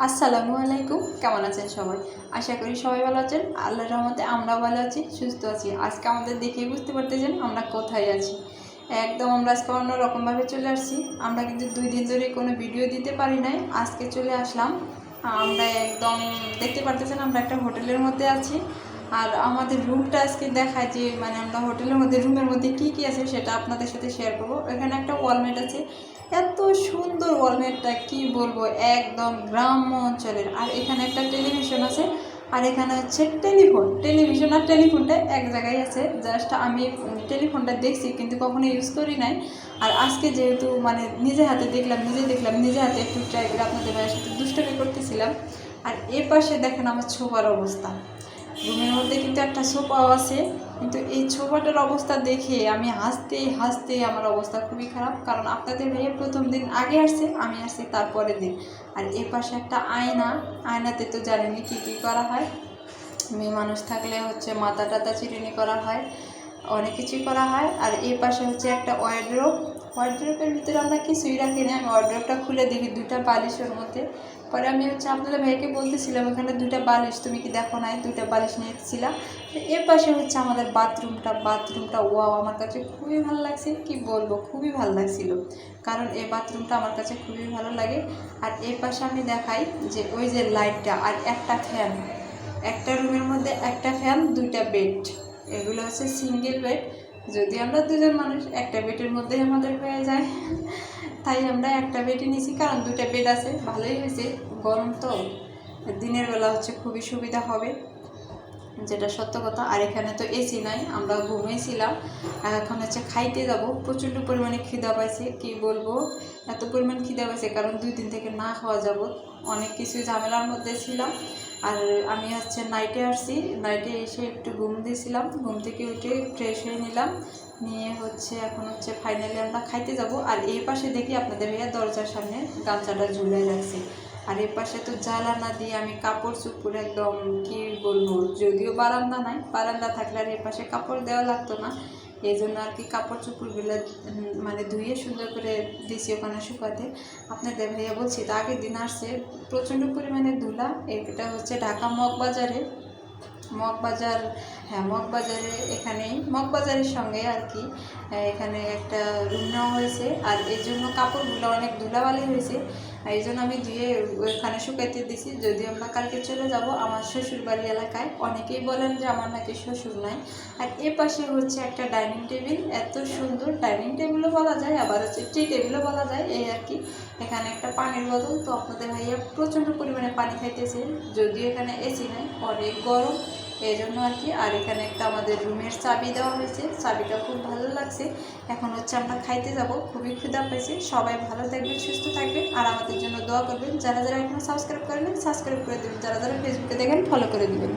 আসসালামু আলাইকুম, কেমন আছেন সবাই? আশা করি সবাই ভালো আছেন। আল্লাহর রহমতে আমরাও ভালো আছি, সুস্থ আছি। আজকে আমাদের দেখেই বুঝতে পারতেছেন আমরা কোথায় আছি। একদম আমরা আজকে অন্যরকমভাবে চলে আসছি। আমরা কিন্তু 2 দিন ধরে কোনো ভিডিও দিতে পারি নাই, আজকে চলে আসলাম। আমরা একদম দেখতে পারতেছেন আমরা একটা হোটেলের মধ্যে আছি। আর আমাদের রুমটা আজকে দেখায় যে আমরা হোটেলের মধ্যে রুমের মধ্যে কী কী আছে সেটা আপনাদের সাথে শেয়ার করবো। এখানে একটা ওয়ালমেট আছে, এত সুন্দর ওয়ালমেটটা কি বলবো, একদম গ্রাম্য অঞ্চলের। আর এখানে একটা টেলিভিশন আছে, আর এখানে হচ্ছে টেলিভিশন আর টেলিফোনটা এক জায়গায় আছে। জাস্ট আমি টেলিফোনটা দেখছি কিন্তু কখনো ইউজ করি নাই। আর আজকে যেহেতু নিজে হাতে দেখলাম, নিজে হাতে একটু ট্রাই করে আপনাদের ভাইয়ের সাথে দুষ্টামি করতেছিলাম। আর এ পাশে দেখেন আমার ছোপার অবস্থা। রুমের মধ্যে কিন্তু একটা সোফাও আছে, কিন্তু এই সোফাটার অবস্থা দেখে আমি হাসতে আমার অবস্থা খুবই খারাপ। কারণ আপনাদের ভাইয়া প্রথম দিন আগে আসছে, আমি আসছি তারপরের দিন। আর এ পাশে একটা আয়নাতে তো জানেনি কী কী করা হয়। মেয়ে মানুষ থাকলে হচ্ছে মাথা টাথা চিরুনি করা হয়, অনেক কিছুই করা হয়। আর এই পাশে হচ্ছে একটা ওয়ার্ড্রোপের ভিতরে আমরা কিছুই রাখি না। আমি ওয়ার্ড্রোপটা খুলে দেখি 2টা বালিশের মধ্যে। পরে আমি হচ্ছে আপনাদের ভাইকে বলতেছিলাম ওখানে 2টা বালিশ, তুমি কি দেখো নাই? 2টা বালিশ নিয়েছিলাম। এর পাশে হচ্ছে আমাদের বাথরুমটা ওয়াও, আমার কাছে খুবই ভালো লাগছে, কি বলবো, খুবই ভালো লাগছিল। কারণ এই বাথরুমটা আমার কাছে খুবই ভালো লাগে। আর এর পাশে আমি দেখাই যে ওই যে লাইটটা আর একটা ফ্যান, একটা রুমের মধ্যে একটা ফ্যান, 2টা বেড। এগুলো হচ্ছে সিঙ্গেল বেড। যদি আমরা 2জন মানুষ, একটা বেডের মধ্যেই আমাদের হয়ে যায়, তাই আমরা একটা বেডই নিয়েছি। কারণ 2টা বেড আছে, ভালোই হয়েছে। গরম তো, দিনের বেলা হচ্ছে খুবই সুবিধা হবে, যেটা সত্য কথা। আর এখানে তো এসি নাই, আমরা ঘুমিয়েছিলাম। আর এখন হচ্ছে খাইতে যাব। প্রচণ্ড পরিমাণে খিদা পাইছে, কি বলবো, এত পরিমাণ খিদা পাইছে। কারণ 2 দিন থেকে না খাওয়া যাব, অনেক কিছু ঝামেলার মধ্যে ছিলাম। আর আমি হচ্ছে নাইটে আসছি, নাইটে এসে একটু ঘুম দিয়েছিলাম, ঘুম থেকে উঠে ফ্রেশ হয়ে নিলাম, নিয়ে হচ্ছে এখন হচ্ছে ফাইনালি আমরা খাইতে যাব। আর এই পাশে দেখি আপনাদের ভাইয়া দরজার সামনে গামছাটা ঝুলে রাখছি। আর এর পাশে তো জ্বালানা দিয়ে আমি কাপড় চোপড় একদম কি বলবো, যদিও বারান্দা নাই, বারান্দা থাকলে আর এর পাশে কাপড় দেওয়া লাগতো না। এই জন্য আর কি কাপড় চোপড়গুলো ধুয়ে সুন্দর করে দিছি ওখানে শুকাতে। আপনাদের ভাইয়া বলছি তো আগের দিন আসছে, প্রচণ্ড পরিমাণে ধুলা। এটা হচ্ছে ঢাকা মগবাজার, হ্যাঁ মগবাজারে, এখানেই মগবাজারের সঙ্গে আর কি এখানে একটা রুম নেওয়া হয়েছে। আর এই জন্য কাপড়গুলো অনেক ধুলাবালি হয়েছে, এই জন্য আমি ধুয়ে ওইখানে শুকাইতে দিছি। যদি আমরা কালকে চলে যাব আমার শ্বশুর বাড়ি এলাকায়। অনেকেই বলেন যে আমার নাকি শ্বশুর নাই। আর এ পাশে হচ্ছে একটা ডাইনিং টেবিল, এত সুন্দর ডাইনিং টেবিলও বলা যায়, আবার হচ্ছে টি টেবিলও বলা যায়, এই আর কি। এখানে একটা পানির বোতল, তো আপনাদের ভাইয়া প্রচণ্ড পরিমাণে পানি খাইতেছে, যদিও এখানে এসি নাই, অনেক গরম, এই জন্য আর কি। আর এখানে একটা আমাদের রুমের চাবি দেওয়া হয়েছে, চাবিটা খুব ভালো লাগছে। এখন হচ্ছে আমরা খাইতে যাব, খুবই ক্ষুধা পেয়েছে। সবাই ভালো থাকবেন, সুস্থ থাকবেন, আর আমাদের জন্য দোয়া করবেন। যারা যারা এখনো সাবস্ক্রাইব করেন সাবস্ক্রাইব করে দেবেন, যারা যারা ফেসবুকে দেখেন ফলো করে দেবেন।